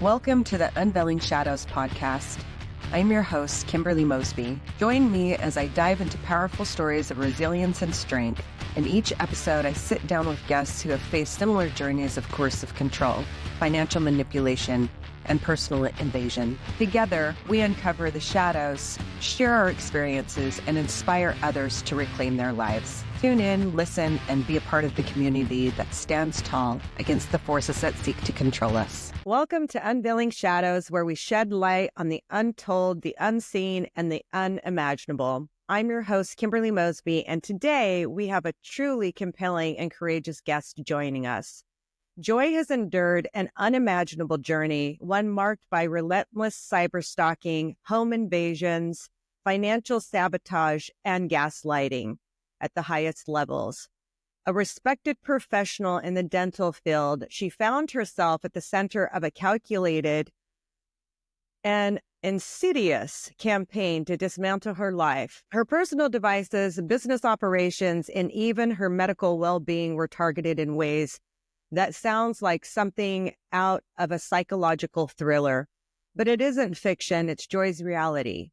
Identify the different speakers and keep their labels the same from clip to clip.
Speaker 1: Welcome to the Unveiling Shadows podcast. I'm your host, Kimberly Mosby. Join me as I dive into powerful stories of resilience and strength. In each episode, I sit down with guests who have faced similar journeys of coercive control, financial manipulation, and personal invasion. Together, we uncover the shadows, share our experiences, and inspire others to reclaim their lives. Tune in, listen, and be a part of the community that stands tall against the forces that seek to control us. Welcome to Unveiling Shadows, where we shed light on the untold, the unseen, and the unimaginable. I'm your host, Kimberly Mosby, and today we have a truly compelling and courageous guest joining us. Joy has endured an unimaginable journey, one marked by relentless cyberstalking, home invasions, financial sabotage, and gaslighting at the highest levels. A respected professional in the dental field, she found herself at the center of a calculated and insidious campaign to dismantle her life. Her personal devices, business operations, and even her medical well-being were targeted in ways that sounds like something out of a psychological thriller. But it isn't fiction, it's Joy's reality.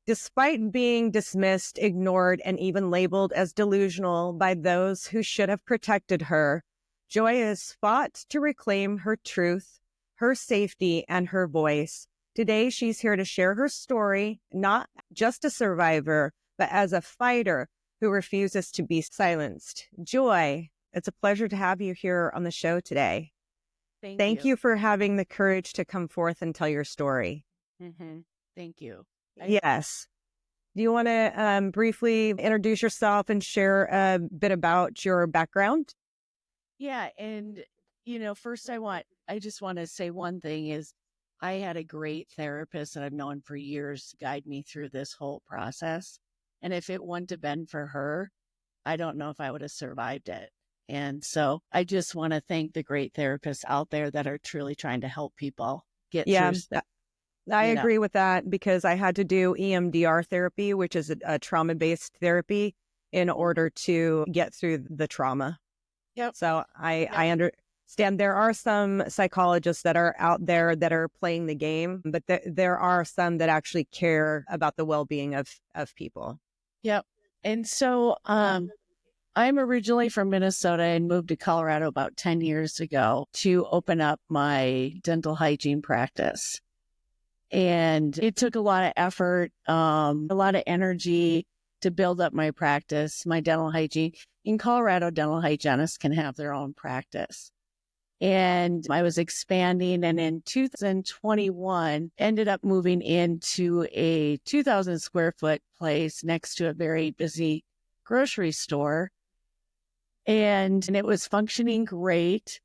Speaker 1: Despite being dismissed, ignored, and even labeled as delusional by those who should have protected her, Joy has fought to reclaim her truth, her safety, and her voice. Today, she's here to share her story, not just a survivor, but as a fighter who refuses to be silenced. Joy, it's a pleasure to have you here on the show today. Thank you for having the courage to come forth and tell your story.
Speaker 2: Thank you.
Speaker 1: Yes. Do you want to briefly introduce yourself and share a bit about your background?
Speaker 2: Yeah. And, first I just want to say one thing is I had a great therapist that I've known for years to guide me through this whole process. And if it wouldn't have been for her, I don't know if I would have survived it. And so I just want to thank the great therapists out there that are truly trying to help people get through stuff.
Speaker 1: I agree with that because I had to do EMDR therapy, which is a trauma-based therapy, in order to get through the trauma.
Speaker 2: Yep.
Speaker 1: So I understand there are some psychologists that are out there that are playing the game, but there are some that actually care about the well-being of people.
Speaker 2: Yep. And so I'm originally from Minnesota and moved to Colorado about 10 years ago to open up my dental hygiene practice. And it took a lot of effort, a lot of energy to build up my practice, my dental hygiene. In Colorado, dental hygienists can have their own practice. And I was expanding, and in 2021, ended up moving into a 2,000 square foot place next to a very busy grocery store. And it was functioning great.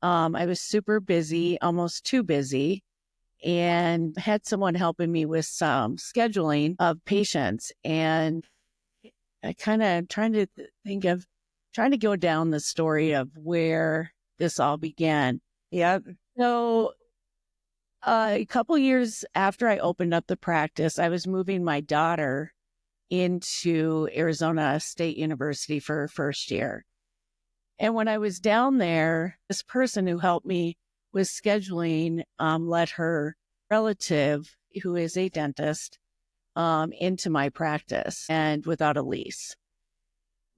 Speaker 2: I was super busy, almost too busy, and had someone helping me with some scheduling of patients. And I kind of trying to go down the story of where this all began.
Speaker 1: Yep.
Speaker 2: So a couple years after I opened up the practice, I was moving my daughter into Arizona State University for her first year. And when I was down there, this person who helped me with scheduling let her relative, who is a dentist, into my practice and without a lease.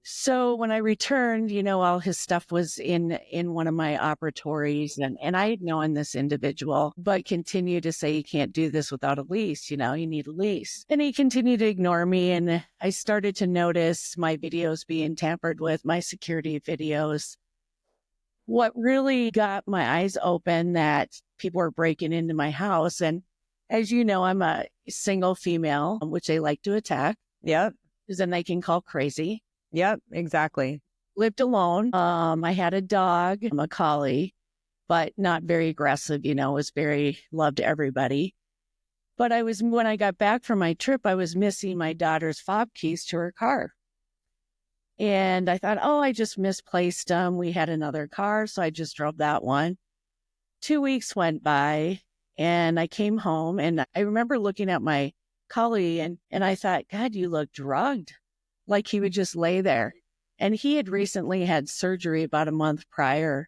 Speaker 2: So when I returned, all his stuff was in one of my operatories, and I had known this individual, but continued to say, you can't do this without a lease, you need a lease. And he continued to ignore me, and I started to notice my videos being tampered with, my security videos. What really got my eyes open that people were breaking into my house, and as you know, I'm a single female, which they like to attack.
Speaker 1: Yep.
Speaker 2: Because then they can call crazy.
Speaker 1: Yep, exactly.
Speaker 2: Lived alone. I had a dog, a collie, but not very aggressive, loved everybody. But when I got back from my trip, I was missing my daughter's fob keys to her car. And I thought, I just misplaced them. We had another car, so I just drove that one. 2 weeks went by, and I came home, and I remember looking at my collie, and I thought, God, you look drugged. Like he would just lay there. And he had recently had surgery about a month prior.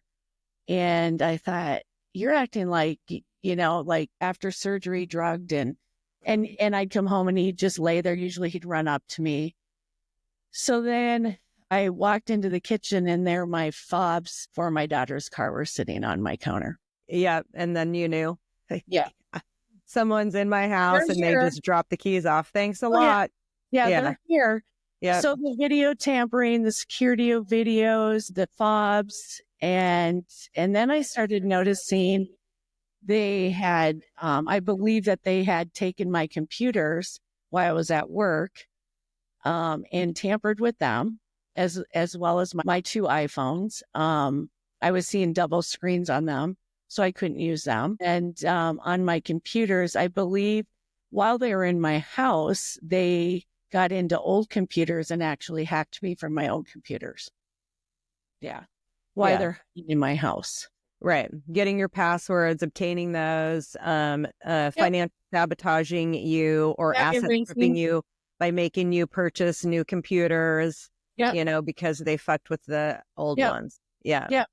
Speaker 2: And I thought, you're acting like, like after surgery, drugged. And I'd come home and he'd just lay there. Usually he'd run up to me. So then I walked into the kitchen and there my fobs for my daughter's car were sitting on my counter.
Speaker 1: Yeah. And then you knew.
Speaker 2: Yeah.
Speaker 1: Someone's in my house
Speaker 2: They're
Speaker 1: and
Speaker 2: here.
Speaker 1: they just dropped the keys off. Thanks a
Speaker 2: Oh,
Speaker 1: lot.
Speaker 2: Yeah,
Speaker 1: Yeah.
Speaker 2: they're here.
Speaker 1: Yeah.
Speaker 2: So the video tampering, the security of videos, the fobs, and then I started noticing they had, I believe that they had taken my computers while I was at work, and tampered with them as well as my two iPhones. I was seeing double screens on them, so I couldn't use them. And on my computers, I believe while they were in my house, they got into old computers and actually hacked me from my old computers. Yeah. While they're in my house.
Speaker 1: Right. Getting your passwords, obtaining those, financial sabotaging you or asset stripping you by making you purchase new computers, because they fucked with the old ones. Yeah.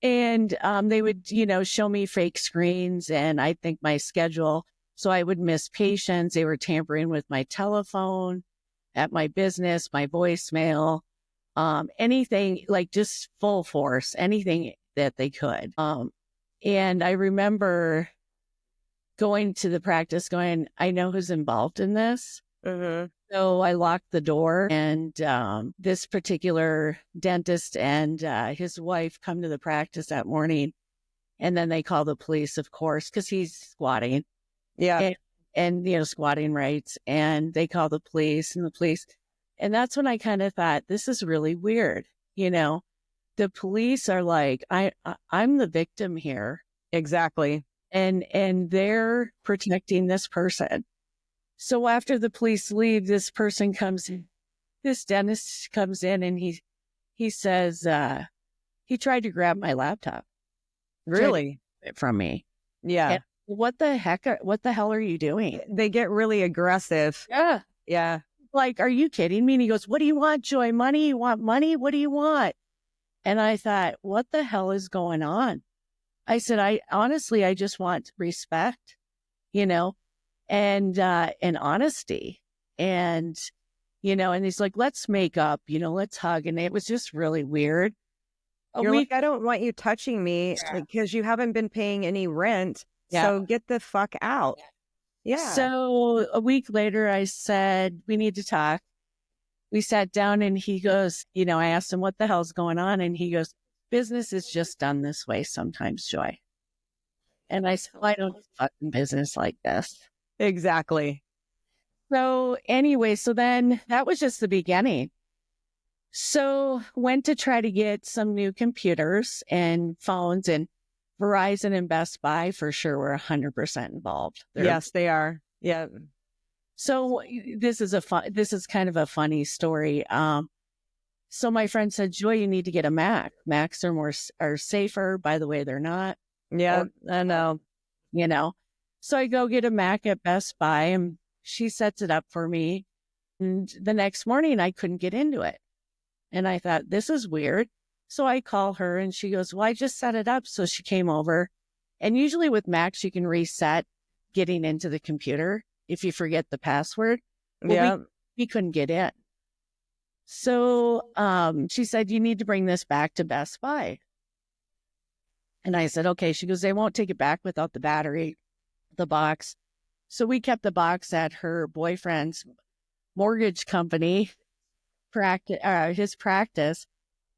Speaker 2: And they would, show me fake screens and I think my schedule. So I would miss patients. They were tampering with my telephone at my business, my voicemail, anything, like just full force, anything that they could. And I remember going to the practice going, I know who's involved in this.
Speaker 1: Mm-hmm.
Speaker 2: So I locked the door and this particular dentist and his wife come to the practice that morning. And then they call the police, of course, because he's squatting.
Speaker 1: Yeah.
Speaker 2: And squatting rights. And they call the police. And that's when I kind of thought, this is really weird. The police are like, I'm the victim here.
Speaker 1: Exactly.
Speaker 2: And they're protecting this person. So after the police leave, this person comes in, this dentist comes in and he says, he tried to grab my laptop.
Speaker 1: Really?
Speaker 2: From me.
Speaker 1: Yeah.
Speaker 2: And what the hell are you doing?
Speaker 1: They get really aggressive.
Speaker 2: Yeah.
Speaker 1: Yeah.
Speaker 2: Like, are you kidding me? And he goes, what do you want, Joy? Money? You want money? What do you want? And I thought, what the hell is going on? I said, I just want respect, and honesty. And he's like, let's make up, let's hug. And it was just really weird.
Speaker 1: You're like, I don't want you touching me because you haven't been paying any rent. Yeah. So get the fuck out. Yeah.
Speaker 2: So a week later, I said, we need to talk. We sat down and he goes, I asked him what the hell's going on. And he goes, business is just done this way sometimes, Joy. And I said, well, I don't do fucking business like this.
Speaker 1: Exactly.
Speaker 2: So anyway, so then that was just the beginning. So went to try to get some new computers and phones, and Verizon and Best Buy for sure were 100% involved.
Speaker 1: Yes, they are. Yeah.
Speaker 2: So this is kind of a funny story. So my friend said, Joy, you need to get a Mac. Macs are safer. By the way, they're not.
Speaker 1: Yeah, I know.
Speaker 2: So I go get a Mac at Best Buy and she sets it up for me. And the next morning I couldn't get into it. And I thought, this is weird. So I call her and she goes, well, I just set it up. So she came over. And usually with Macs, you can reset getting into the computer if you forget the password. Well, we couldn't get in. So she said, you need to bring this back to Best Buy. And I said, okay. She goes, they won't take it back without the battery, the box. So we kept the box at her boyfriend's mortgage company, his practice.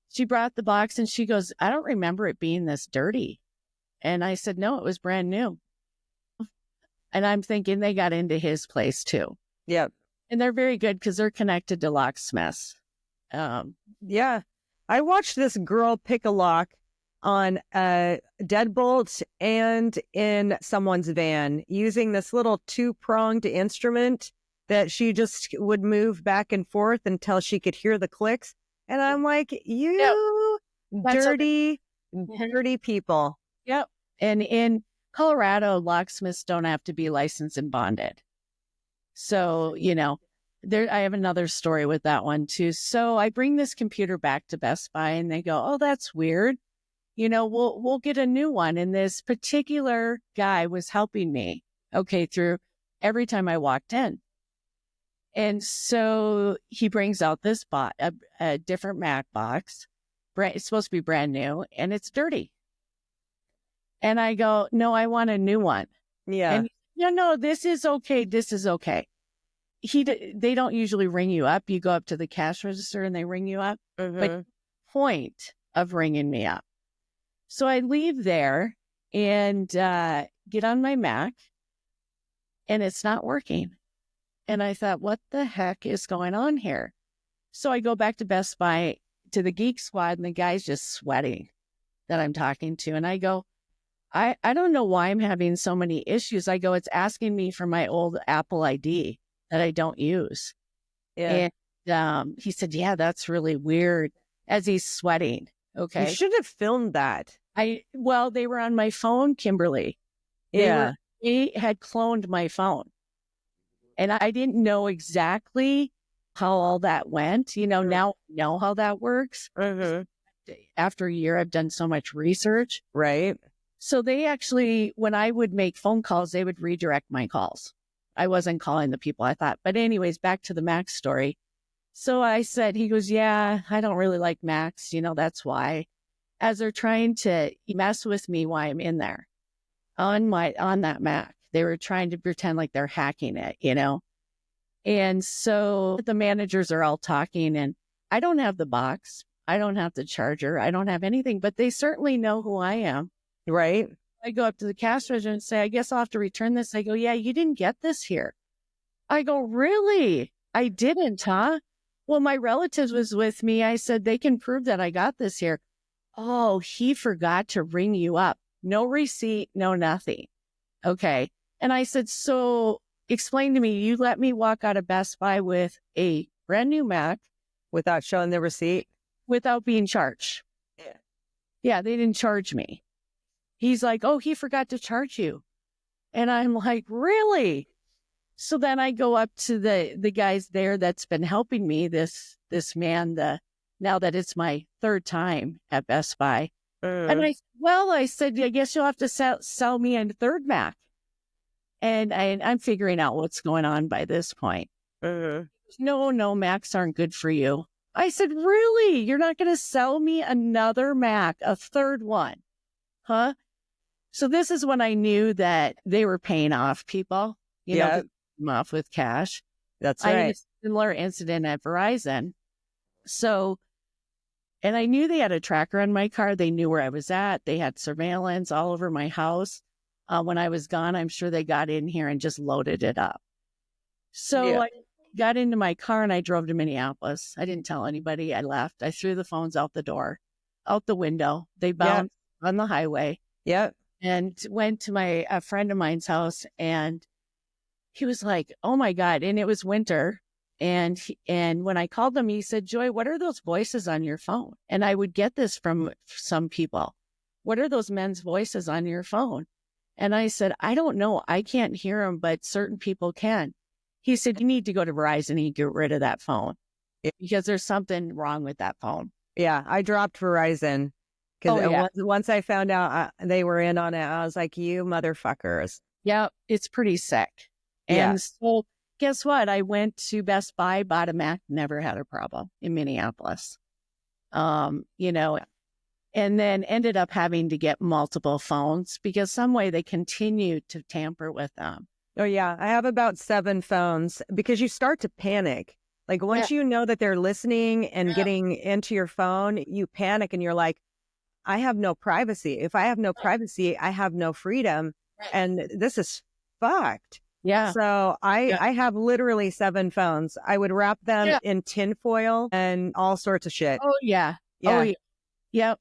Speaker 2: She brought the box and she goes, I don't remember it being this dirty. And I said, no, it was brand new. And I'm thinking they got into his place too.
Speaker 1: Yep.
Speaker 2: And they're very good because they're connected to locksmiths.
Speaker 1: Yeah. I watched this girl pick a lock on a deadbolt and in someone's van using this little 2-pronged instrument that she just would move back and forth until she could hear the clicks. And I'm like, dirty people.
Speaker 2: Yep. And in Colorado, locksmiths don't have to be licensed and bonded. So, I have another story with that one too. So I bring this computer back to Best Buy and they go, oh, that's weird. we'll get a new one. And this particular guy was helping me, okay, through every time I walked in. And so he brings out this a different Mac box. It's supposed to be brand new, and it's dirty. And I go, no, I want a new one.
Speaker 1: Yeah.
Speaker 2: And no, this is okay. This is okay. They don't usually ring you up. You go up to the cash register and they ring you up.
Speaker 1: Mm-hmm.
Speaker 2: But point of ringing me up. So I leave there and get on my Mac, and it's not working. And I thought, what the heck is going on here? So I go back to Best Buy to the Geek Squad, and the guy's just sweating that I'm talking to. And I go, I don't know why I'm having so many issues. I go, it's asking me for my old Apple ID that I don't use.
Speaker 1: Yeah.
Speaker 2: And he said, yeah, that's really weird, as he's sweating. Okay.
Speaker 1: You should have filmed that.
Speaker 2: They were on my phone, Kimberly.
Speaker 1: Yeah.
Speaker 2: They had cloned my phone. And I didn't know exactly how all that went. Now I know how that works.
Speaker 1: Mm-hmm.
Speaker 2: After a year, I've done so much research.
Speaker 1: Right.
Speaker 2: So they actually, when I would make phone calls, they would redirect my calls. I wasn't calling the people, I thought. But anyways, back to the Max story. So I said, he goes, yeah, I don't really like Max. That's why. As they're trying to mess with me while I'm in there on that Mac. They were trying to pretend like they're hacking it, And so the managers are all talking, and I don't have the box. I don't have the charger. I don't have anything, but they certainly know who I am.
Speaker 1: Right.
Speaker 2: I go up to the cash register and say, I guess I'll have to return this. I go, yeah, you didn't get this here. I go, really? I didn't, huh? Well, my relatives was with me. I said, they can prove that I got this here. Oh, he forgot to ring you up. No receipt, no nothing. Okay. And I said, so explain to me, you let me walk out of Best Buy with a brand new Mac
Speaker 1: Without showing the receipt?
Speaker 2: without being charged.
Speaker 1: Yeah.
Speaker 2: Yeah, they didn't charge me. He's like, oh, he forgot to charge you. And I'm like, really? So then I go up to the guys there that's been helping me, this man, now that it's my third time at Best Buy. And I said, I guess you'll have to sell me a third Mac. And I'm figuring out what's going on by this point. No, Macs aren't good for you. I said, really? You're not going to sell me another Mac, a third one? Huh? So this is when I knew that they were paying off people, them off with cash.
Speaker 1: That's
Speaker 2: I had a
Speaker 1: right.
Speaker 2: similar incident at Verizon. So, and I knew they had a tracker on my car. They knew where I was at. They had surveillance all over my house. When I was gone, I'm sure they got in here and just loaded it up. So I got into my car and I drove to Minneapolis. I didn't tell anybody. I left. I threw the phones out the window. They bounced on the highway.
Speaker 1: Yep.
Speaker 2: And went to a friend of mine's house, and he was like, oh my God. And it was winter. And when I called him, he said, Joy, what are those voices on your phone? And I would get this from some people. What are those men's voices on your phone? And I said, I don't know. I can't hear them, but certain people can. He said, you need to go to Verizon and get rid of that phone because there's something wrong with that phone.
Speaker 1: Yeah, I dropped Verizon because once I found out they were in on it, I was like, you motherfuckers.
Speaker 2: Yeah, it's pretty sick. And so guess what? I went to Best Buy, bought a Mac, never had a problem in Minneapolis. And then ended up having to get multiple phones because some way they continued to tamper with them.
Speaker 1: Oh, yeah. I have about 7 phones because you start to panic. Like once you know that they're listening and getting into your phone, you panic and you're like, I have no privacy. If I have no privacy, I have no freedom. And this is fucked.
Speaker 2: Yeah.
Speaker 1: So I have literally 7 phones. I would wrap them in tinfoil and all sorts of shit.
Speaker 2: Oh, yeah.
Speaker 1: Yeah.
Speaker 2: Oh, yeah. Yep.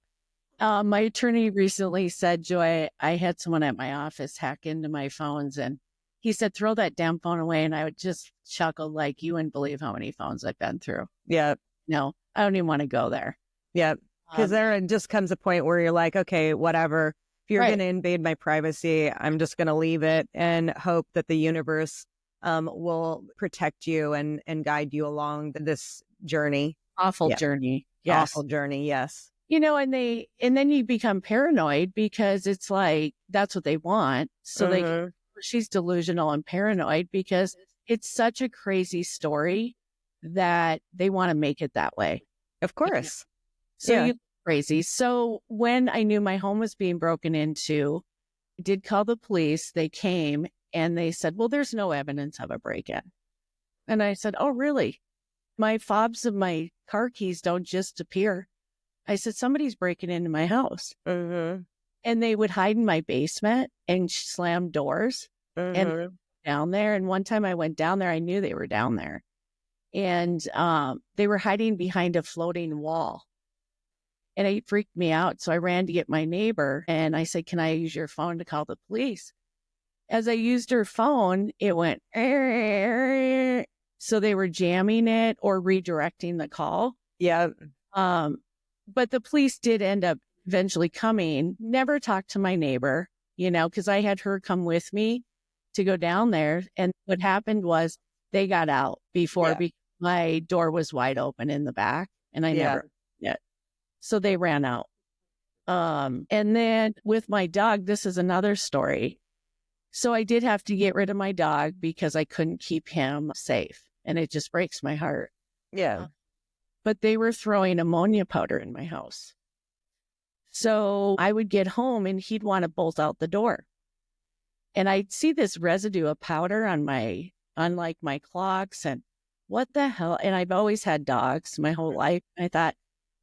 Speaker 2: My attorney recently said, Joy, I had someone at my office hack into my phones, and he said, throw that damn phone away. And I would just chuckle like, you wouldn't believe how many phones I've been through.
Speaker 1: Yeah.
Speaker 2: No, I don't even want to go there.
Speaker 1: Yeah. Because there just comes a point where you're like, okay, whatever. If you're going to invade my privacy, I'm just going to leave it and hope that the universe will protect you and guide you along this journey.
Speaker 2: Awful journey. Yes.
Speaker 1: Awful journey. Yes.
Speaker 2: and then you become paranoid because it's like, that's what they want. So she's delusional and paranoid because it's such a crazy story that they want to make it that way.
Speaker 1: Of course.
Speaker 2: So you crazy. So when I knew my home was being broken into, I did call the police. They came and they said, well, there's no evidence of a break-in. And I said, oh, really? My fobs of my car keys don't just appear. I said, somebody's breaking into my house. And they would hide in my basement and slam doors and down there. And one time I went down there, I knew they were down there. And they were hiding behind a floating wall. And it freaked me out. So I ran to get my neighbor and I said, can I use your phone to call the police? As I used her phone, it went, so they were jamming it or redirecting the call.
Speaker 1: Yeah.
Speaker 2: But the police did end up eventually coming, never talked to my neighbor, because I had her come with me to go down there. And what happened was they got out before my door was wide open in the back and I never yet. So they ran out. And then with my dog, this is another story. So I did have to get rid of my dog because I couldn't keep him safe. And it just breaks my heart.
Speaker 1: Yeah.
Speaker 2: But they were throwing ammonia powder in my house. So I would get home and he'd want to bolt out the door. And I'd see this residue of powder on my clocks and what the hell? And I've always had dogs my whole life. I thought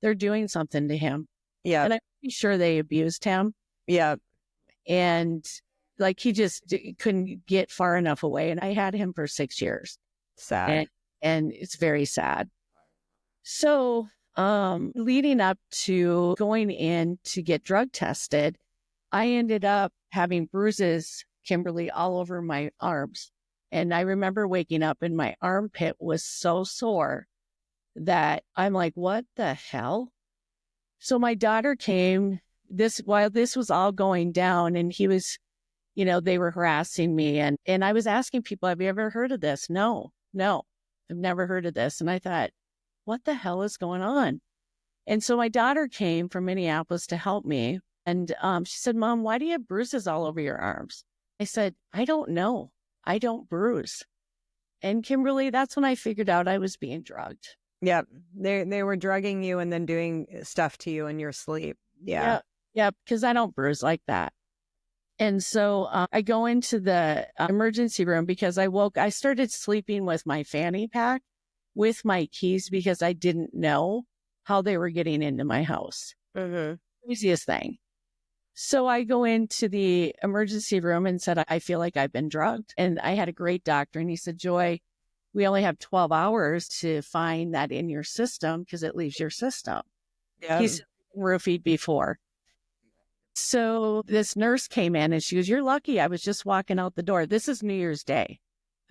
Speaker 2: they're doing something to him.
Speaker 1: Yeah.
Speaker 2: And I'm pretty sure they abused him.
Speaker 1: Yeah.
Speaker 2: And like he just couldn't get far enough away. And I had him for 6 years.
Speaker 1: Sad.
Speaker 2: And it's very sad. So leading up to going in to get drug tested, I ended up having bruises, Kimberly, all over my arms. And I remember waking up and my armpit was so sore that I'm like, what the hell? So my daughter came while this was all going down and he was, they were harassing me. And I was asking people, have you ever heard of this? No, I've never heard of this. And I thought, what the hell is going on? And so my daughter came from Minneapolis to help me. And she said, Mom, why do you have bruises all over your arms? I said, I don't know. I don't bruise. And Kimberly, that's when I figured out I was being drugged.
Speaker 1: Yeah. They were drugging you and then doing stuff to you in your sleep. Yeah.
Speaker 2: Yeah. Because I don't bruise like that. And so I go into the emergency room because I started sleeping with my fanny pack with my keys because I didn't know how they were getting into my house. Craziest thing. So I go into the emergency room and said, I feel like I've been drugged. And I had a great doctor and he said, Joy, we only have 12 hours to find that in your system because it leaves your system. Yeah. He's roofied before. So this nurse came in and she goes, you're lucky. I was just walking out the door. This is New Year's Day.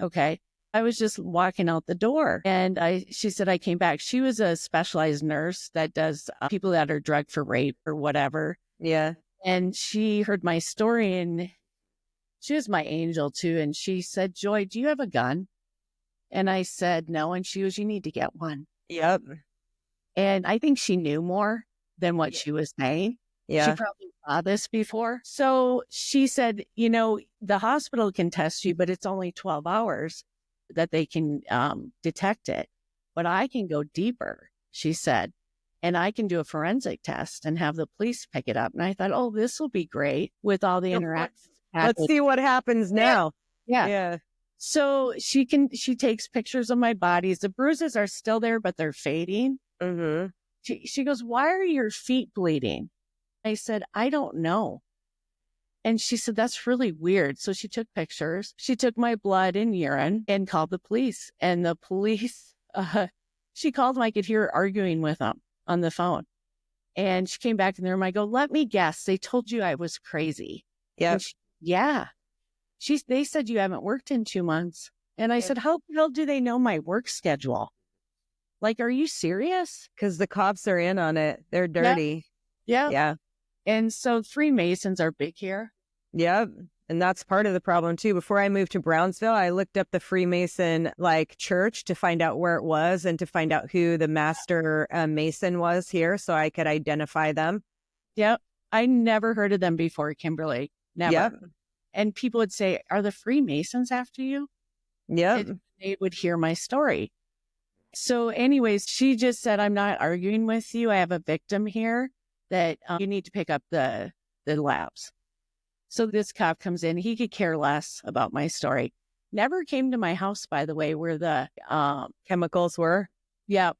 Speaker 2: Okay. I was just walking out the door and she said, I came back. She was a specialized nurse that does people that are drugged for rape or whatever.
Speaker 1: Yeah.
Speaker 2: And she heard my story and she was my angel too. And she said, Joy, do you have a gun? And I said, no. And she goes, you need to get one.
Speaker 1: Yep.
Speaker 2: And I think she knew more than what she was saying.
Speaker 1: Yeah.
Speaker 2: She probably saw this before. So she said, the hospital can test you, but it's only 12 hours that they can detect it. But I can go deeper, she said, and I can do a forensic test and have the police pick it up. And I thought, oh, this will be great with all the interactions.
Speaker 1: Let's see what happens now.
Speaker 2: Yeah. So she takes pictures of my bodies. The bruises are still there, but they're fading. She goes, why are your feet bleeding? I said, I don't know. And she said, that's really weird. So she took pictures. She took my blood and urine and called the police. And the police, she called them. I could hear her arguing with them on the phone. And she came back in the room. I go, let me guess. They told you I was crazy.
Speaker 1: Yeah.
Speaker 2: Yeah. They said you haven't worked in 2 months. And I said, how the hell do they know my work schedule? Like, are you serious?
Speaker 1: Because the cops are in on it. They're dirty.
Speaker 2: Yeah.
Speaker 1: Yeah.
Speaker 2: And so Freemasons are big here.
Speaker 1: Yep. And that's part of the problem too. Before I moved to Brownsville, I looked up the Freemason church to find out where it was and to find out who the master Mason was here so I could identify them.
Speaker 2: Yep. I never heard of them before, Kimberly. Never.
Speaker 1: Yep.
Speaker 2: And people would say, are the Freemasons after you?
Speaker 1: Yep.
Speaker 2: They would hear my story. So anyways, she just said, I'm not arguing with you. I have a victim here that you need to pick up the labs. So this cop comes in. He could care less about my story. Never came to my house, by the way, where the
Speaker 1: chemicals were.
Speaker 2: Yep.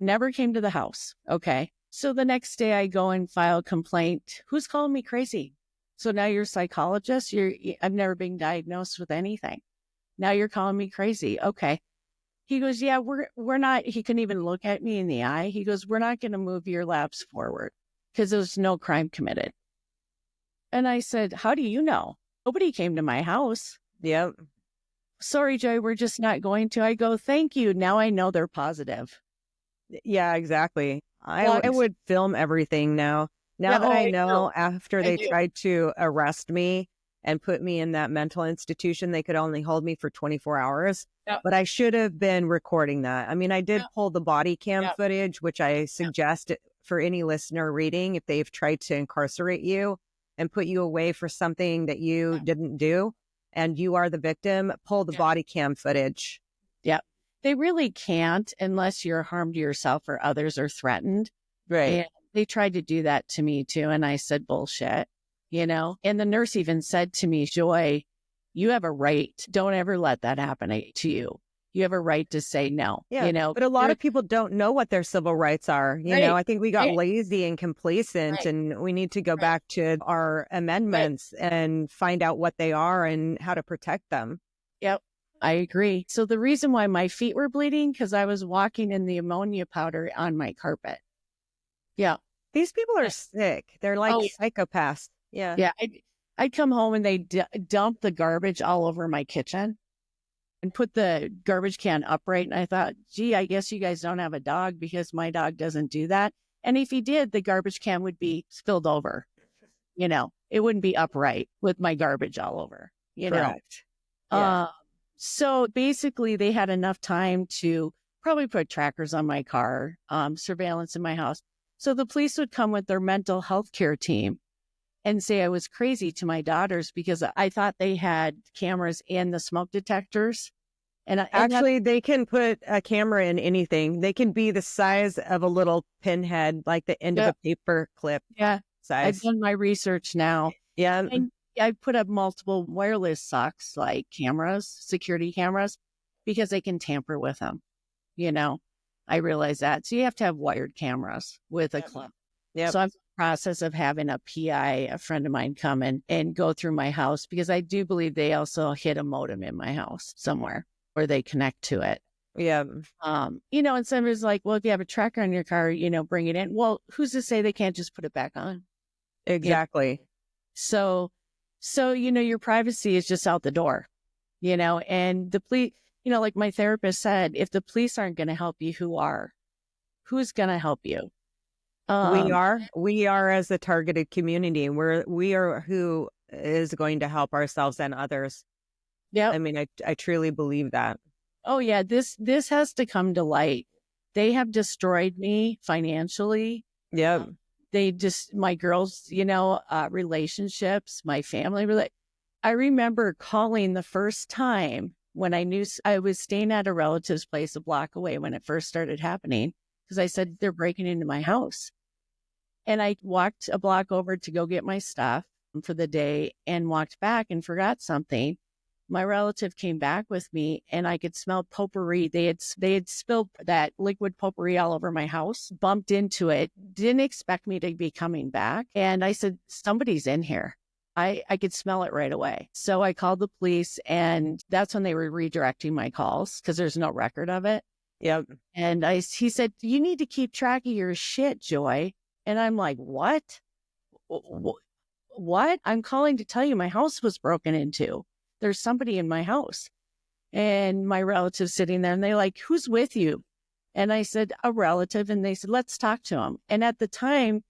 Speaker 2: Never came to the house. Okay. So the next day I go and file a complaint. Who's calling me crazy? So now you're a psychologist. I've never been diagnosed with anything. Now you're calling me crazy. Okay. He goes, yeah, we're not, he couldn't even look at me in the eye. He goes, we're not going to move your labs forward because there's no crime committed. And I said, how do you know? Nobody came to my house.
Speaker 1: Yep.
Speaker 2: Sorry, Joy, we're just not going to. I go, thank you. Now I know they're positive.
Speaker 1: Yeah, exactly. I would film everything now. Now that I know after they tried to arrest me and put me in that mental institution, they could only hold me for 24 hours. Yep. But I should have been recording that. I mean, I did pull the body cam footage, which I suggest for any listener reading, if they've tried to incarcerate you and put you away for something that you didn't do and you are the victim, pull the body cam footage.
Speaker 2: Yep. They really can't unless you're harmed to yourself or others or threatened.
Speaker 1: Right.
Speaker 2: And they tried to do that to me too. And I said, bullshit, you know? And the nurse even said to me, Joy, you have a right. Don't ever let that happen to you. You have a right to say no, you know?
Speaker 1: But a lot of people don't know what their civil rights are. You know, I think we got lazy and complacent and we need to go back to our amendments and find out what they are and how to protect them.
Speaker 2: Yep. I agree. So the reason why my feet were bleeding, because I was walking in the ammonia powder on my carpet. Yeah.
Speaker 1: These people are sick. They're like psychopaths. Yeah.
Speaker 2: Yeah. I'd come home and they dump the garbage all over my kitchen and put the garbage can upright. And I thought, gee, I guess you guys don't have a dog because my dog doesn't do that. And if he did, the garbage can would be spilled over. You know, it wouldn't be upright with my garbage all over, you
Speaker 1: Correct.
Speaker 2: know.
Speaker 1: Yeah.
Speaker 2: So basically they had enough time to probably put trackers on my car, surveillance in my house. So the police would come with their mental health care team and say I was crazy to my daughters because I thought they had cameras in the smoke detectors. And
Speaker 1: actually, they can put a camera in anything. They can be the size of a little pinhead, like the end of a paper clip.
Speaker 2: Yeah.
Speaker 1: Size.
Speaker 2: I've done my research now.
Speaker 1: Yeah.
Speaker 2: And I put up multiple wireless socks, like cameras, security cameras, because they can tamper with them. You know, I realize that. So you have to have wired cameras with a clip.
Speaker 1: Yeah.
Speaker 2: So I'm in the process of having a PI, a friend of mine, come in and go through my house because I do believe they also hit a modem in my house somewhere where they connect to it.
Speaker 1: Yeah.
Speaker 2: You know, and somebody's like, well, if you have a tracker on your car, you know, bring it in. Well, who's to say they can't just put it back on?
Speaker 1: Exactly.
Speaker 2: So, you know, your privacy is just out the door, you know, and the police, you know, like my therapist said, if the police aren't going to help you, who's going to help you?
Speaker 1: We are as a targeted community. We are who is going to help ourselves and others. Yeah. I mean, I truly believe that.
Speaker 2: Oh yeah. This has to come to light. They have destroyed me financially.
Speaker 1: Yeah.
Speaker 2: My girls, you know, relationships, my family. I remember calling the first time when I knew I was staying at a relative's place a block away when it first started happening, because I said, they're breaking into my house. And I walked a block over to go get my stuff for the day and walked back and forgot something. My relative came back with me and I could smell potpourri. They had spilled that liquid potpourri all over my house, bumped into it, didn't expect me to be coming back. And I said, somebody's in here. I could smell it right away. So I called the police and that's when they were redirecting my calls because there's no record of it.
Speaker 1: Yep.
Speaker 2: And he said, you need to keep track of your shit, Joy. And I'm like, what? What? I'm calling to tell you my house was broken into. There's somebody in my house. And my relative's sitting there and they're like, who's with you? And I said, a relative. And they said, let's talk to him. And at the time,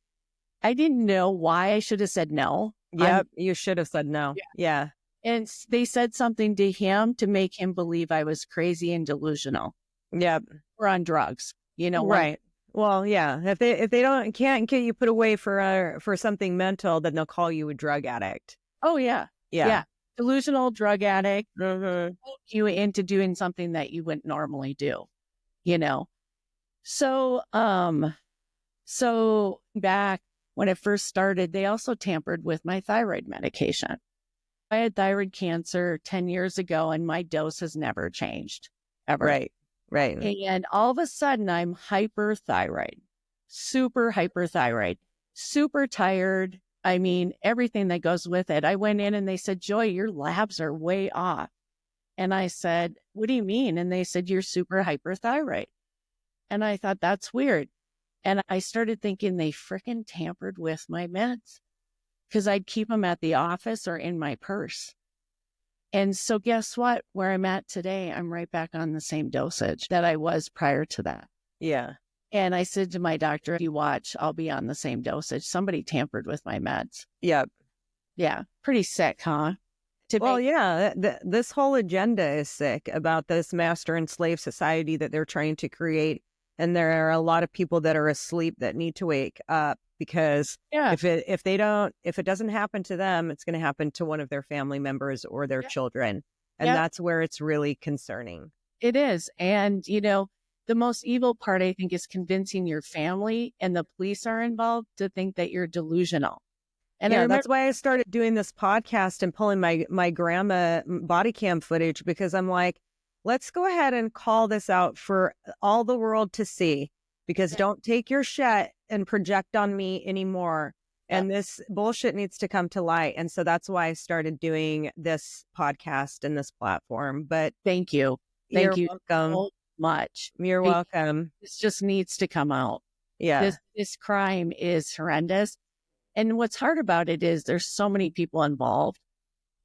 Speaker 2: I didn't know why I should have said no.
Speaker 1: Yep. You should have said no. Yeah.
Speaker 2: And they said something to him to make him believe I was crazy and delusional.
Speaker 1: Yep.
Speaker 2: Or on drugs,
Speaker 1: Right. Well, yeah. If they can't get you put away for something mental, then they'll call you a drug addict.
Speaker 2: Oh, yeah.
Speaker 1: Yeah.
Speaker 2: Delusional drug addict,
Speaker 1: Mm-hmm.
Speaker 2: you into doing something that you wouldn't normally do, So, so back when it first started, they also tampered with my thyroid medication. I had thyroid cancer 10 years ago and my dose has never changed, ever.
Speaker 1: Right.
Speaker 2: And all of a sudden I'm hyperthyroid, super hyperthyroid, super tired. I mean, everything that goes with it. I went in and they said, Joy, your labs are way off. And I said, what do you mean? And they said, you're super hyperthyroid. And I thought, that's weird. And I started thinking they frickin' tampered with my meds because I'd keep them at the office or in my purse. And so guess what? Where I'm at today, I'm right back on the same dosage that I was prior to that.
Speaker 1: Yeah.
Speaker 2: And I said to my doctor, if you watch, I'll be on the same dosage. Somebody tampered with my meds.
Speaker 1: Yep.
Speaker 2: Yeah. Pretty sick, huh?
Speaker 1: This whole agenda is sick about this master and slave society that they're trying to create. And there are a lot of people that are asleep that need to wake up because if it doesn't happen to them, it's going to happen to one of their family members or their children. And that's where it's really concerning.
Speaker 2: It is. And, the most evil part, I think, is convincing your family and the police are involved to think that you're delusional. And
Speaker 1: that's why I started doing this podcast and pulling my grandma body cam footage, because I'm like, let's go ahead and call this out for all the world to see, because don't take your shit and project on me anymore. And this bullshit needs to come to light. And so that's why I started doing this podcast and this platform. But
Speaker 2: thank you.
Speaker 1: You're welcome.
Speaker 2: So much.
Speaker 1: You're welcome.
Speaker 2: This just needs to come out.
Speaker 1: Yeah.
Speaker 2: This crime is horrendous. And what's hard about it is there's so many people involved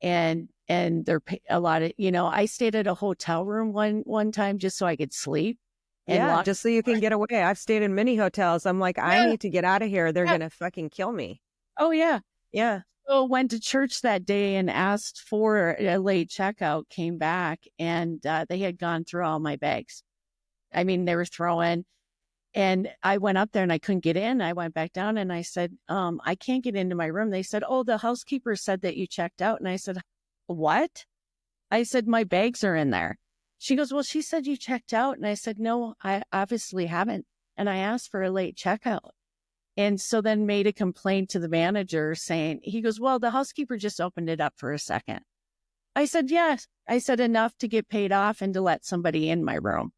Speaker 2: and there a lot of, I stayed at a hotel room one time just so I could sleep. And
Speaker 1: just so you can get away. I've stayed in many hotels. I'm like, I need to get out of here. They're going to fucking kill me.
Speaker 2: Oh, yeah.
Speaker 1: Yeah.
Speaker 2: So went to church that day and asked for a late checkout, came back, and they had gone through all my bags. I mean, they were throwing. And I went up there and I couldn't get in. I went back down and I said, I can't get into my room. They said, oh, the housekeeper said that you checked out. And I said, what? I said, my bags are in there. She goes, well, she said you checked out. And I said, no, I obviously haven't. And I asked for a late checkout. And so then made a complaint to the manager saying, he goes, well, the housekeeper just opened it up for a second. I said, yes. I said, enough to get paid off and to let somebody in my room.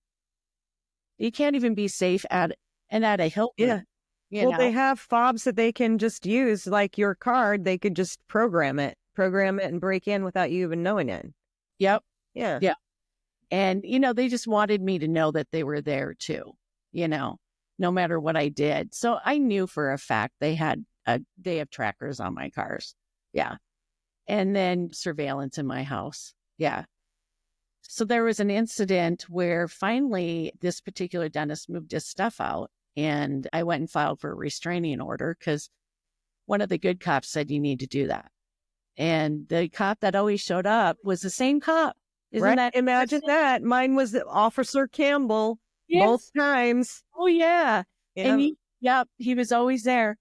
Speaker 2: You can't even be safe at a Hilton.
Speaker 1: Yeah. They have fobs that they can just use, like your card. They could just program it and break in without you even knowing it.
Speaker 2: Yep.
Speaker 1: Yeah.
Speaker 2: Yeah. And, they just wanted me to know that they were there too, no matter what I did. So I knew for a fact they have trackers on my cars. Yeah. And then surveillance in my house. Yeah. So there was an incident where finally this particular dentist moved his stuff out and I went and filed for a restraining order because one of the good cops said you need to do that. And the cop that always showed up was the same cop. Isn't that
Speaker 1: Imagine that. Mine was Officer Campbell both times.
Speaker 2: Oh, yeah. And he was always there.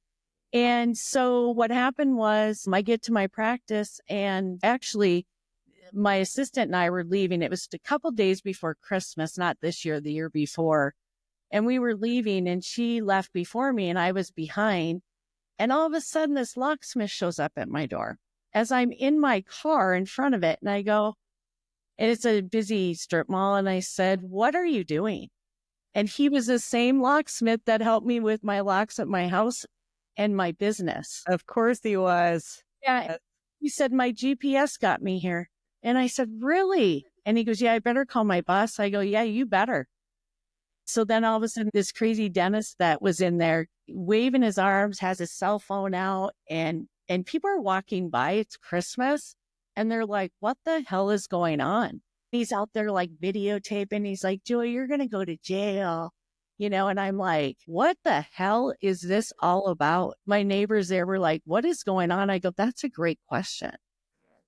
Speaker 2: And so what happened was I get to my practice and actually my assistant and I were leaving. It was a couple days before Christmas, not this year, the year before. And we were leaving and she left before me and I was behind. And all of a sudden this locksmith shows up at my door as I'm in my car in front of it. And I go, and it's a busy strip mall. And I said, what are you doing? And he was the same locksmith that helped me with my locks at my house and my business.
Speaker 1: Of course he was.
Speaker 2: Yeah. He said, my GPS got me here. And I said, really? And he goes, yeah, I better call my boss. I go, yeah, you better. So then all of a sudden, this crazy dentist that was in there waving his arms, has his cell phone out, and people are walking by. It's Christmas. And they're like, what the hell is going on? He's out there like videotaping. He's like, Joey, you're going to go to jail. And I'm like, what the hell is this all about? My neighbors there were like, what is going on? I go, that's a great question.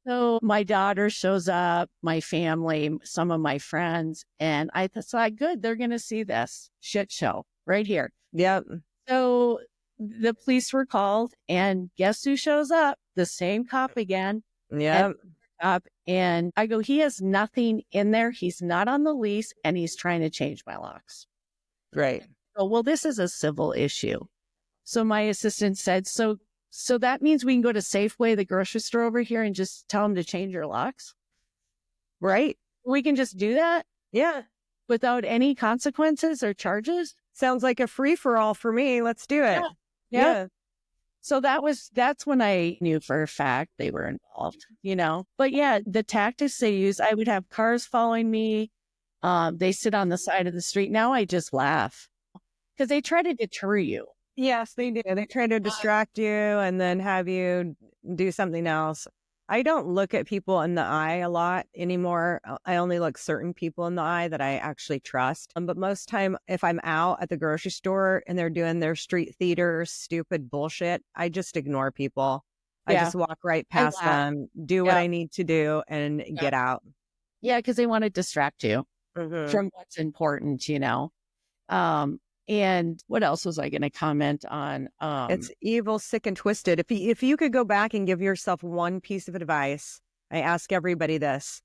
Speaker 2: So my daughter shows up, my family, some of my friends, and I thought, good, they're going to see this shit show right here.
Speaker 1: Yep.
Speaker 2: So the police were called, and guess who shows up? The same cop again.
Speaker 1: Yep.
Speaker 2: And I go, he has nothing in there. He's not on the lease, and he's trying to change my locks.
Speaker 1: Right.
Speaker 2: Oh, well, this is a civil issue. So my assistant said, so that means we can go to Safeway, the grocery store over here, and just tell them to change your locks?
Speaker 1: Right.
Speaker 2: We can just do that?
Speaker 1: Yeah.
Speaker 2: Without any consequences or charges?
Speaker 1: Sounds like a free-for-all for me. Let's do it.
Speaker 2: Yeah. So that's when I knew for a fact they were involved, But yeah, the tactics they use, I would have cars following me. They sit on the side of the street. Now I just laugh because they try to deter you.
Speaker 1: Yes, they do. They try to distract you and then have you do something else. I don't look at people in the eye a lot anymore. I only look certain people in the eye that I actually trust. But most time, if I'm out at the grocery store and they're doing their street theater, stupid bullshit, I just ignore people. I just walk right past them, do what I need to do, and get out.
Speaker 2: Yeah, because they want to distract you from what's important, And what else was I going to comment on?
Speaker 1: It's evil, sick, and twisted. If you could go back and give yourself one piece of advice, I ask everybody this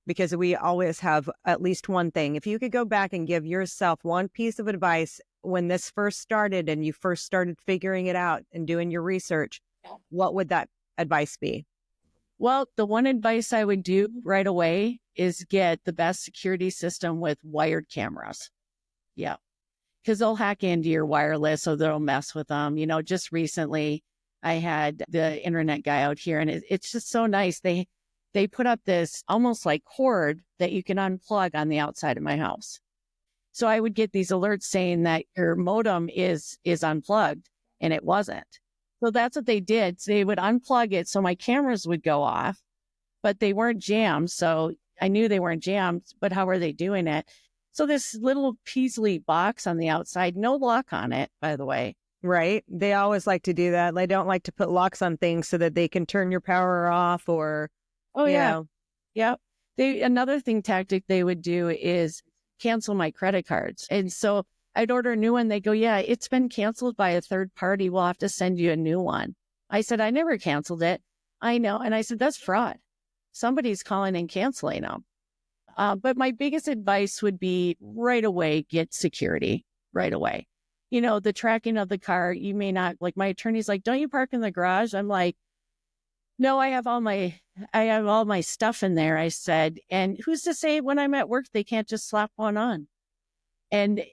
Speaker 1: because we always have at least one thing. If you could go back and give yourself one piece of advice when this first started and you first started figuring it out and doing your research, what would that advice be?
Speaker 2: Well, the one advice I would do right away is get the best security system with wired cameras. Yeah. Because they'll hack into your wireless, so they'll mess with them. Just recently, I had the internet guy out here, and it's just so nice. They put up this almost like cord that you can unplug on the outside of my house. So I would get these alerts saying that your modem is unplugged, and it wasn't. So that's what they did. So they would unplug it, so my cameras would go off, but they weren't jammed. So I knew they weren't jammed, but how are they doing it? So this little Peasley box on the outside, no lock on it, by the way.
Speaker 1: Right. They always like to do that. They don't like to put locks on things so that they can turn your power off or,
Speaker 2: Yep. Another tactic they would do is cancel my credit cards. And so I'd order a new one. They go, yeah, it's been canceled by a third party. We'll have to send you a new one. I said, I never canceled it. I know. And I said, that's fraud. Somebody's calling and canceling them. But my biggest advice would be right away, get security right away. The tracking of the car, you may not, like my attorney's like, don't you park in the garage? I'm like, no, I have all my stuff in there. I said, and who's to say when I'm at work, they can't just slap one on. And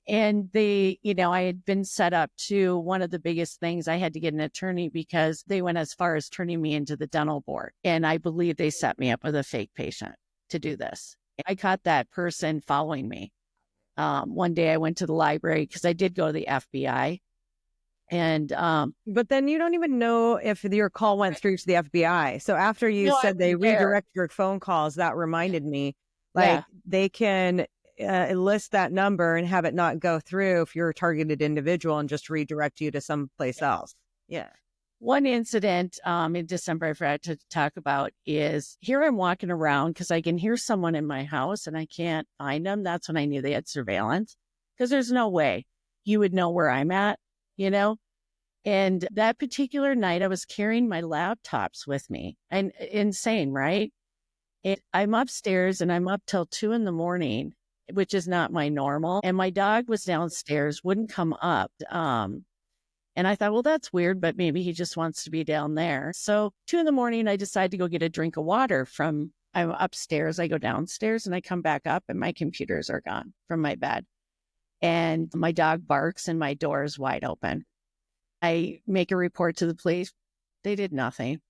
Speaker 2: they, I had been set up to one of the biggest things. I had to get an attorney because they went as far as turning me into the dental board. And I believe they set me up with a fake patient to do this. I caught that person following me. One day I went to the library because I did go to the FBI. And
Speaker 1: but then you don't even know if your call went through to the FBI. So after you said they redirect your phone calls, that reminded me, they can enlist that number and have it not go through if you're a targeted individual and just redirect you to someplace else. Yeah.
Speaker 2: One incident in December I forgot to talk about is here I'm walking around because I can hear someone in my house and I can't find them. That's when I knew they had surveillance because there's no way you would know where I'm at, And that particular night I was carrying my laptops with me. And insane, right? And I'm upstairs and I'm up till 2 a.m, which is not my normal. And my dog was downstairs, wouldn't come up. And I thought, well, that's weird, but maybe he just wants to be down there. So 2 a.m, I decide to go get a drink of water I'm upstairs. I go downstairs and I come back up and my computers are gone from my bed. And my dog barks and my door is wide open. I make a report to the police. They did nothing.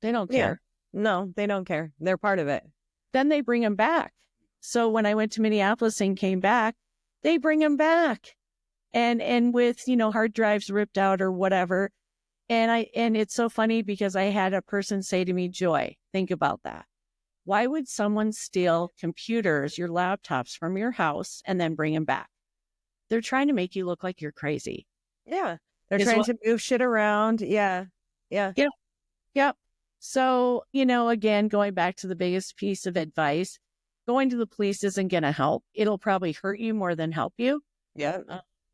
Speaker 2: They don't care.
Speaker 1: No, they don't care. They're part of it.
Speaker 2: Then they bring him back. So when I went to Minneapolis and came back, they bring him back. And with, hard drives ripped out or whatever. And it's so funny because I had a person say to me, Joy, think about that. Why would someone steal computers, your laptops from your house and then bring them back? they're trying to make you look like you're crazy.
Speaker 1: Yeah. They're trying to move shit around. Yeah. Yeah.
Speaker 2: Yep. Yep. So, again, going back to the biggest piece of advice, going to the police isn't going to help. It'll probably hurt you more than help you.
Speaker 1: Yeah.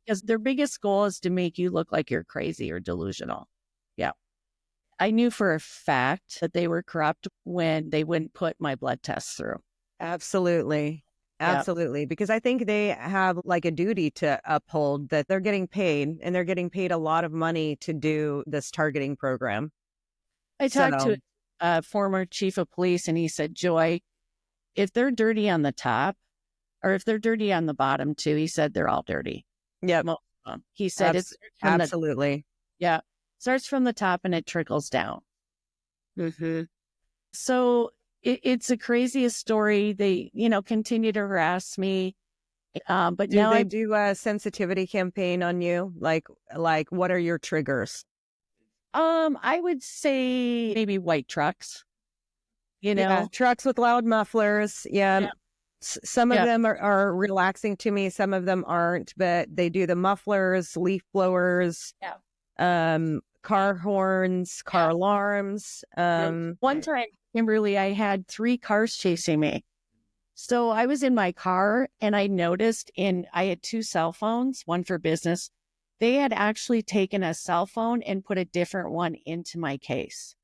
Speaker 2: Because their biggest goal is to make you look like you're crazy or delusional. Yeah. I knew for a fact that they were corrupt when they wouldn't put my blood tests through.
Speaker 1: Absolutely.
Speaker 2: Yeah.
Speaker 1: Absolutely. Because I think they have like a duty to uphold, that they're getting paid, and they're getting paid a lot of money to do this targeting program.
Speaker 2: I talked to a former chief of police, and he said, Joy, if they're dirty on the top, or if they're dirty on the bottom too, he said they're all dirty.
Speaker 1: Yeah.
Speaker 2: He said it's
Speaker 1: absolutely.
Speaker 2: Starts from the top and it trickles down. Mm-hmm. So it's the craziest story. They, continue to harass me. But
Speaker 1: do
Speaker 2: now
Speaker 1: they do a sensitivity campaign on you? Like what are your triggers?
Speaker 2: I would say maybe white trucks.
Speaker 1: Trucks with loud mufflers. Yeah. Some of them are relaxing to me. Some of them aren't, but they do the mufflers, leaf blowers, car horns, car alarms.
Speaker 2: One time, Kimberly, I had 3 cars chasing me. So I was in my car and I noticed I had 2 cell phones, one for business. They had actually taken a cell phone and put a different one into my case.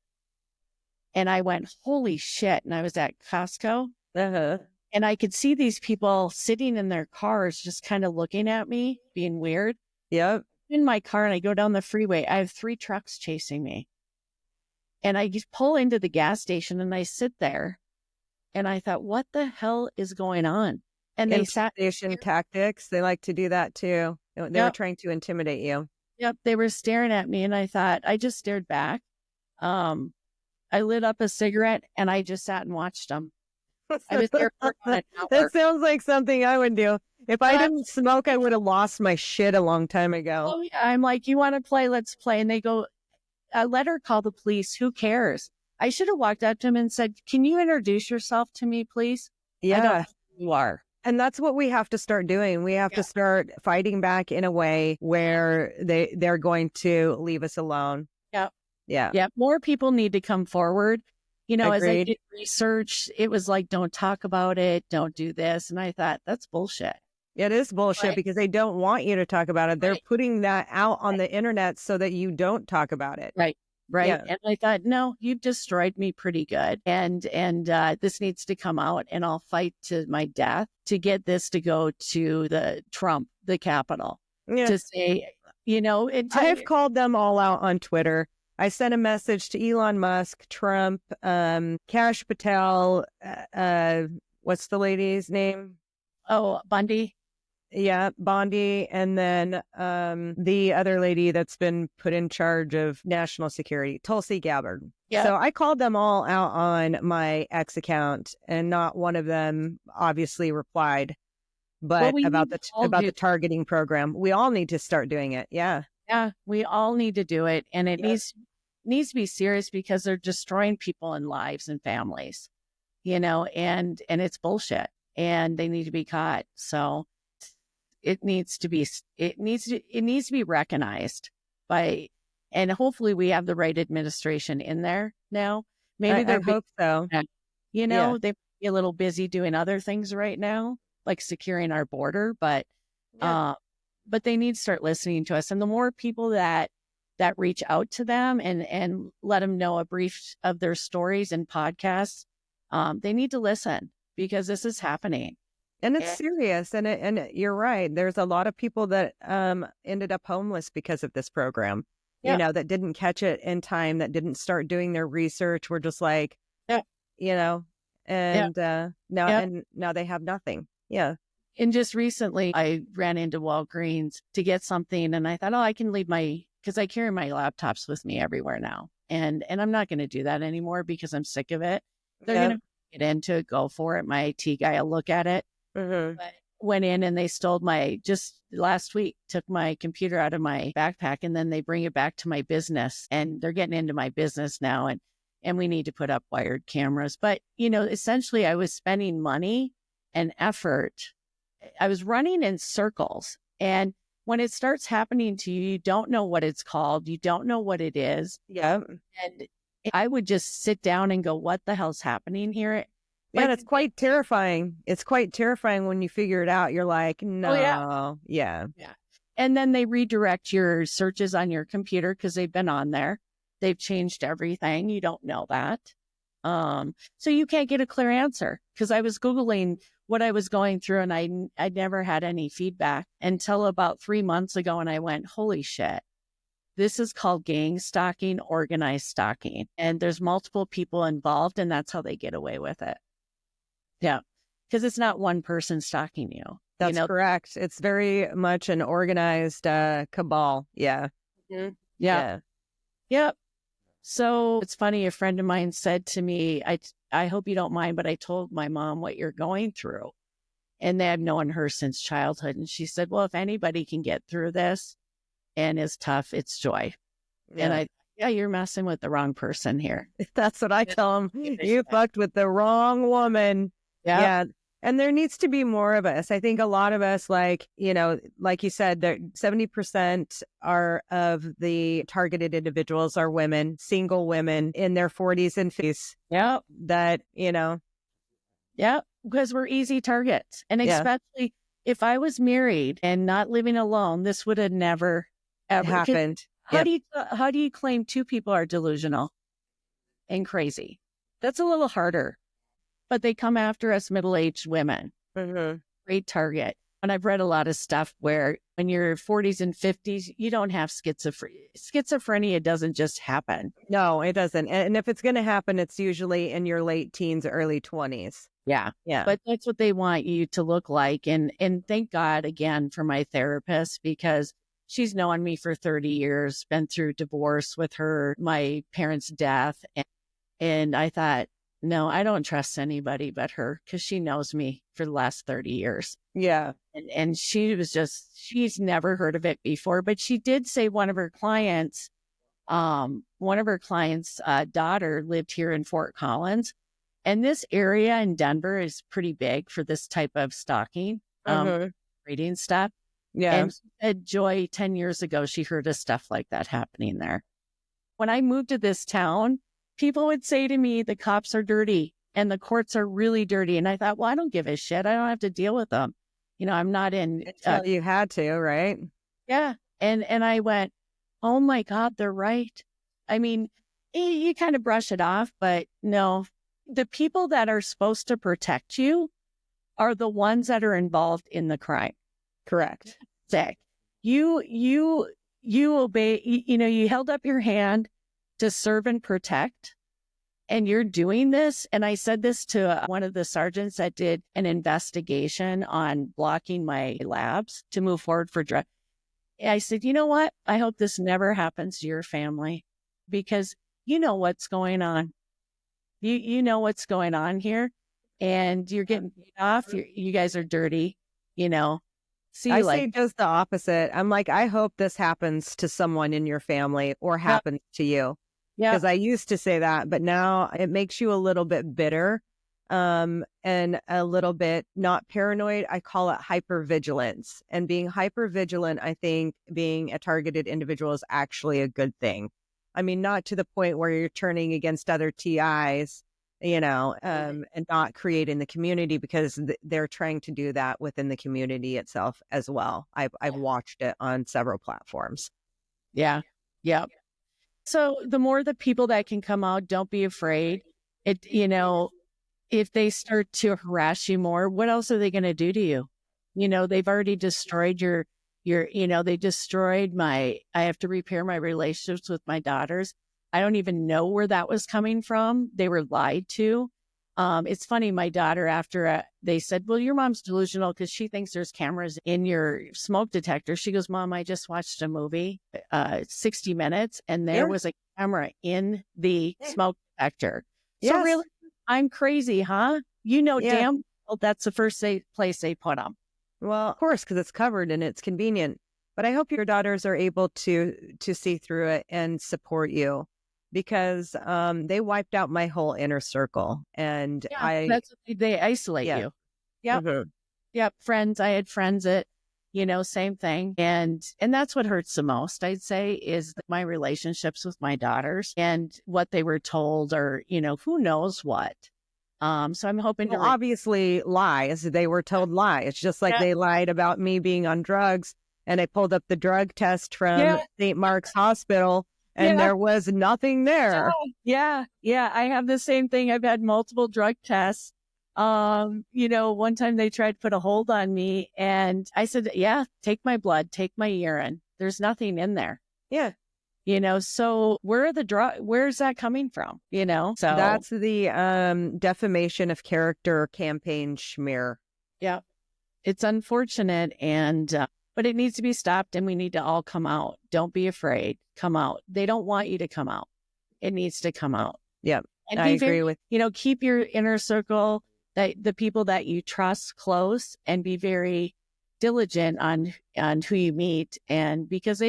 Speaker 2: And I went, holy shit. And I was at Costco. And I could see these people sitting in their cars, just kind of looking at me, being weird.
Speaker 1: Yep.
Speaker 2: In my car and I go down the freeway. I have 3 trucks chasing me. And I just pull into the gas station and I sit there. And I thought, what the hell is going on? And they
Speaker 1: station tactics. They like to do that too. They were trying to intimidate you.
Speaker 2: Yep. They were staring at me and I thought, I just stared back. I lit up a cigarette and I just sat and watched them. I was there for an hour.
Speaker 1: That sounds like something I would do. If I didn't smoke, I would have lost my shit a long time ago.
Speaker 2: Oh, yeah. I'm like, you want to play? Let's play. And they go, let her call the police. Who cares? I should have walked up to him and said, can you introduce yourself to me, please?
Speaker 1: Yeah.
Speaker 2: I don't know who you are.
Speaker 1: And that's what we have to start doing. We have to start fighting back in a way where they're going to leave us alone. Yeah.
Speaker 2: More people need to come forward. As I
Speaker 1: Agreed.
Speaker 2: did research, it was like, don't talk about it. Don't do this. And I thought, that's bullshit.
Speaker 1: It is bullshit because they don't want you to talk about it. They're putting that out on the internet so that you don't talk about it.
Speaker 2: Right.
Speaker 1: Yeah.
Speaker 2: And I thought, no, you've destroyed me pretty good. And this needs to come out and I'll fight to my death to get this to go to the Trump, the Capitol, to say,
Speaker 1: I've called them all out on Twitter. I sent a message to Elon Musk, Trump, Kash Patel, what's the lady's name?
Speaker 2: Oh, Bundy.
Speaker 1: Yeah, Bondi, and then the other lady that's been put in charge of national security, Tulsi Gabbard. Yeah. So I called them all out on my X account, and not one of them obviously replied. But about the targeting program, we all need to start doing it. Yeah,
Speaker 2: we all need to do it, and it needs to be serious because they're destroying people and lives and families, and it's bullshit, and they need to be caught. So. It needs to be recognized by, and hopefully we have the right administration in there now. Maybe
Speaker 1: I hope so.
Speaker 2: They might be a little busy doing other things right now, like securing our border, but they need to start listening to us. And the more people that reach out to them and let them know a brief of their stories and podcasts, they need to listen because this is happening.
Speaker 1: And it's serious. And you're right. There's a lot of people that ended up homeless because of this program, that didn't catch it in time, that didn't start doing their research. We're just like, now they have nothing. Yeah.
Speaker 2: And just recently I ran into Walgreens to get something and I thought, I can leave because I carry my laptops with me everywhere now. And I'm not going to do that anymore because I'm sick of it. They're going to get into it, go for it. My IT guy will look at it. Mm-hmm. But went in and they stole just last week, took my computer out of my backpack and then they bring it back to my business and they're getting into my business now. And we need to put up wired cameras. But, essentially I was spending money and effort. I was running in circles And when it starts happening to you, you don't know what it's called. You don't know what it is.
Speaker 1: Yeah.
Speaker 2: And I would just sit down and go, what the hell's happening here?
Speaker 1: Yeah, it's quite terrifying. It's quite terrifying when you figure it out. You're like, no.
Speaker 2: Oh, yeah.
Speaker 1: Yeah.
Speaker 2: Yeah. And then they redirect your searches on your computer because they've been on there. They've changed everything. You don't know that. So you can't get a clear answer because I was Googling what I was going through and I never had any feedback until about 3 months ago. And I went, holy shit, this is called gang stalking, organized stalking. And there's multiple people involved and that's how they get away with it. Yeah. Because it's not one person stalking you.
Speaker 1: That's correct. It's very much an organized cabal. Yeah.
Speaker 2: Mm-hmm. Yeah. Yep. So it's funny. A friend of mine said to me, I hope you don't mind, but I told my mom what you're going through. And they had known her since childhood. And she said, well, if anybody can get through this and is tough, it's Joy. Yeah. And you're messing with the wrong person here.
Speaker 1: That's what I tell them. You fucked with the wrong woman. Yeah. And there needs to be more of us. I think a lot of us, like you said, 70% of the targeted individuals are women, single women in their 40s and 50s.
Speaker 2: Yeah. Yeah. Because we're easy targets. And especially if I was married and not living alone, this would have never, ever
Speaker 1: happened.
Speaker 2: How do you claim two people are delusional and crazy? That's a little harder. But they come after us middle-aged women. Mm-hmm. Great target. And I've read a lot of stuff where when you're 40s and 50s, you don't have schizophrenia. Schizophrenia doesn't just happen.
Speaker 1: No, it doesn't. And if it's going to happen, it's usually in your late teens, early 20s.
Speaker 2: Yeah. Yeah. But that's what they want you to look like. And thank God again for my therapist, because she's known me for 30 years, been through divorce with her, my parents' death. And I thought, no, I don't trust anybody but her because she knows me for the last 30 years.
Speaker 1: Yeah.
Speaker 2: And she's never heard of it before, but she did say one of her clients' daughter lived here in Fort Collins. And this area in Denver is pretty big for this type of stalking, reading stuff. Yeah. And she said, Joy, 10 years ago, she heard of stuff like that happening there. When I moved to this town, people would say to me, the cops are dirty and the courts are really dirty. And I thought, well, I don't give a shit. I don't have to deal with them. I'm not in.
Speaker 1: Until you had to, right?
Speaker 2: Yeah. And I went, oh my God, they're right. I mean, you kind of brush it off, but no, the people that are supposed to protect you are the ones that are involved in the crime.
Speaker 1: Correct.
Speaker 2: Zach, you obey, you held up your hand to serve and protect, and you're doing this. And I said this to one of the sergeants that did an investigation on blocking my labs to move forward for drug. I said, you know what? I hope this never happens to your family because you know what's going on. You know what's going on here, and you're getting paid off. You guys are dirty,
Speaker 1: I say just the opposite. I'm like, I hope this happens to someone in your family or happens to you. Yeah. Because I used to say that, but now it makes you a little bit bitter and a little bit not paranoid. I call it hypervigilance. And being hypervigilant, I think being a targeted individual is actually a good thing. I mean, not to the point where you're turning against other TIs, and not creating the community, because they're trying to do that within the community itself as well. I've watched it on several platforms.
Speaker 2: Yeah. Yeah. So the more the people that can come out, don't be afraid. If they start to harass you more, what else are they going to do to you? They've already destroyed they destroyed I have to repair my relationships with my daughters. I don't even know where that was coming from. They were lied to. It's funny, my daughter, after they said, well, your mom's delusional because she thinks there's cameras in your smoke detector. She goes, Mom, I just watched a movie, 60 Minutes, and there was a camera in the smoke detector. Yes. So really, I'm crazy, huh? Damn well, that's the first place they put them.
Speaker 1: Well, of course, because it's covered and it's convenient. But I hope your daughters are able to see through it and support you. Because they wiped out my whole inner circle, and
Speaker 2: they isolate you. Yep. Mm-hmm. Yep. Friends. I had friends that Same thing. And that's what hurts the most, I'd say, is my relationships with my daughters and what they were told, or, who knows what. So I'm hoping
Speaker 1: Well, obviously lies. They were told lies. It's just like they lied about me being on drugs, and I pulled up the drug test from St. Mark's Hospital, and there was nothing there.
Speaker 2: Yeah. I have the same thing. I've had multiple drug tests. One time they tried to put a hold on me, and I said, take my blood, take my urine. There's nothing in there.
Speaker 1: Yeah.
Speaker 2: So where's that coming from? So
Speaker 1: that's the defamation of character campaign schmear.
Speaker 2: Yeah. It's unfortunate, but it needs to be stopped, and we need to all come out. Don't be afraid. Come out. They don't want you to come out. It needs to come out.
Speaker 1: Yeah.
Speaker 2: And
Speaker 1: I agree with,
Speaker 2: keep your inner circle, that the people that you trust close, and be very diligent on who you meet. And because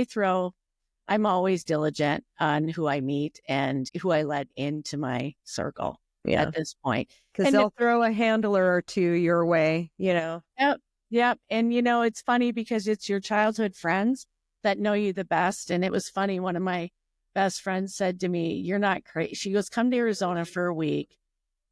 Speaker 2: I'm always diligent on who I meet and who I let into my circle at this point.
Speaker 1: Because they'll throw a handler or two your way,
Speaker 2: Yep. And, it's funny because it's your childhood friends that know you the best. And it was funny. One of my best friends said to me, "You're not crazy." She goes, "Come to Arizona for a week.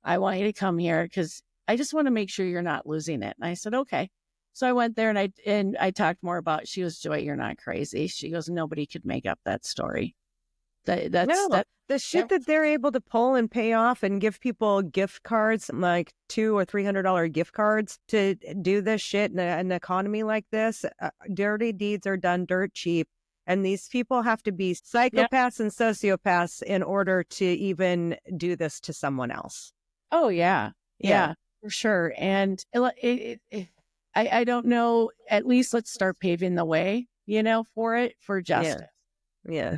Speaker 2: I want you to come here because I just want to make sure you're not losing it." And I said, "Okay." So I went there, and I talked more about. She goes, "Joy, you're not crazy." She goes, "Nobody could make up that story."
Speaker 1: The shit that they're able to pull and pay off and give people gift cards, like $200 or $300 gift cards, to do this shit in an economy like this. Dirty deeds are done dirt cheap. And these people have to be psychopaths and sociopaths in order to even do this to someone else.
Speaker 2: Oh, yeah, for sure. And I don't know. At least let's start paving the way, for justice.
Speaker 1: Yeah.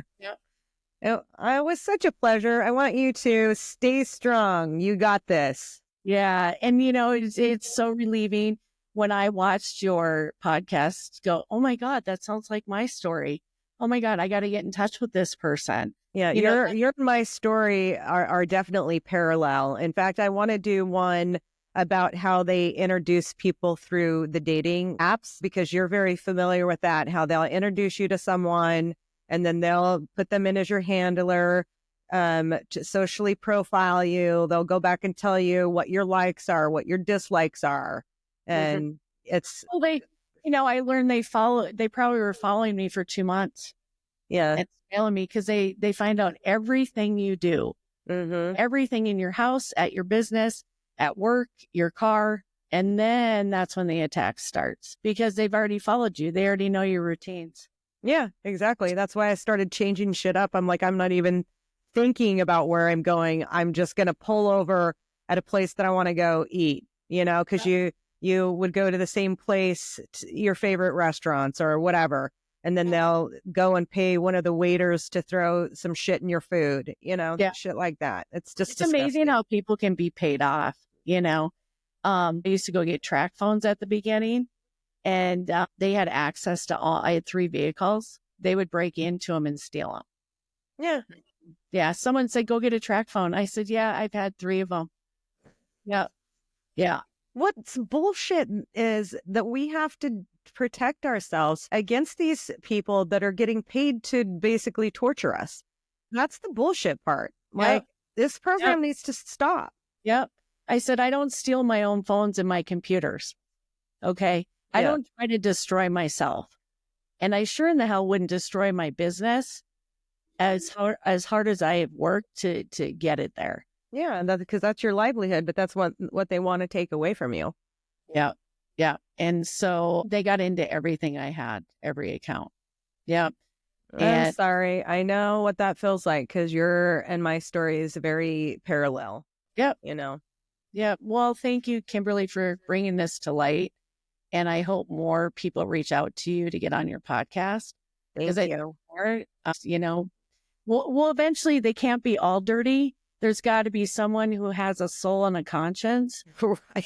Speaker 1: It was such a pleasure. I want you to stay strong. You got this.
Speaker 2: Yeah. And, it's so relieving when I watched your podcast go, "Oh my God, that sounds like my story. Oh my God, I got to get in touch with this person."
Speaker 1: Yeah, your and my story are definitely parallel. In fact, I want to do one about how they introduce people through the dating apps, because you're very familiar with that, how they'll introduce you to someone and then they'll put them in as your handler, to socially profile you. They'll go back and tell you what your likes are, what your dislikes are. And it's...
Speaker 2: Well, I learned they probably were following me for 2 months.
Speaker 1: Yeah.
Speaker 2: And surveilling me because they find out everything you do, everything in your house, at your business, at work, your car. And then that's when the attack starts, because they've already followed you. They already know your routines.
Speaker 1: Yeah, exactly. That's why I started changing shit up. I'm like, I'm not even thinking about where I'm going. I'm just going to pull over at a place that I want to go eat, because you would go to the same place, your favorite restaurants or whatever, and then they'll go and pay one of the waiters to throw some shit in your food, shit like that. It's disgusting.
Speaker 2: Amazing how people can be paid off, I used to go get track phones at the beginning, and they had access to I had 3 vehicles. They would break into them and steal them.
Speaker 1: Yeah.
Speaker 2: Yeah. Someone said, "Go get a track phone." I said, "Yeah, I've had 3 of them." Yeah. Yeah.
Speaker 1: What's bullshit is that we have to protect ourselves against these people that are getting paid to basically torture us. That's the bullshit part. Like, this program needs to stop.
Speaker 2: Yep. I said, I don't steal my own phones and my computers. Okay. I don't try to destroy myself. And I sure in the hell wouldn't destroy my business as hard as I have worked to get it there.
Speaker 1: Yeah, because that's your livelihood, but that's what they want to take away from you.
Speaker 2: Yeah. Yeah. And so they got into everything I had, every account. Yeah.
Speaker 1: I'm sorry. I know what that feels like, because your and my story is very parallel.
Speaker 2: Yep.
Speaker 1: Yeah.
Speaker 2: Well, thank you, Kimberly, for bringing this to light. And I hope more people reach out to you to get on your podcast.
Speaker 1: Thank you.
Speaker 2: Well, eventually they can't be all dirty. There's got to be someone who has a soul and a conscience.
Speaker 1: Right.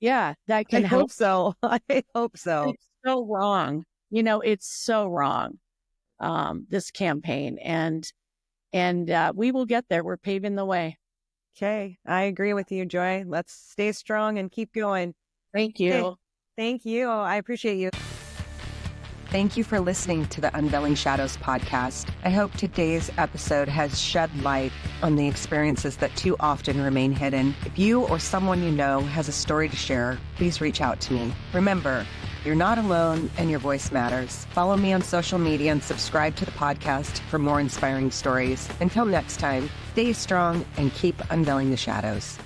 Speaker 2: That can help.
Speaker 1: Hope so. I hope so.
Speaker 2: It's so wrong. It's so wrong. This campaign, and we will get there. We're paving the way.
Speaker 1: Okay. I agree with you, Joy. Let's stay strong and keep going.
Speaker 2: Thank you.
Speaker 1: Okay. Thank you. I appreciate you. Thank you for listening to the Unveiling Shadows podcast. I hope today's episode has shed light on the experiences that too often remain hidden. If you or someone you know has a story to share, please reach out to me. Remember, you're not alone and your voice matters. Follow me on social media and subscribe to the podcast for more inspiring stories. Until next time, stay strong and keep unveiling the shadows.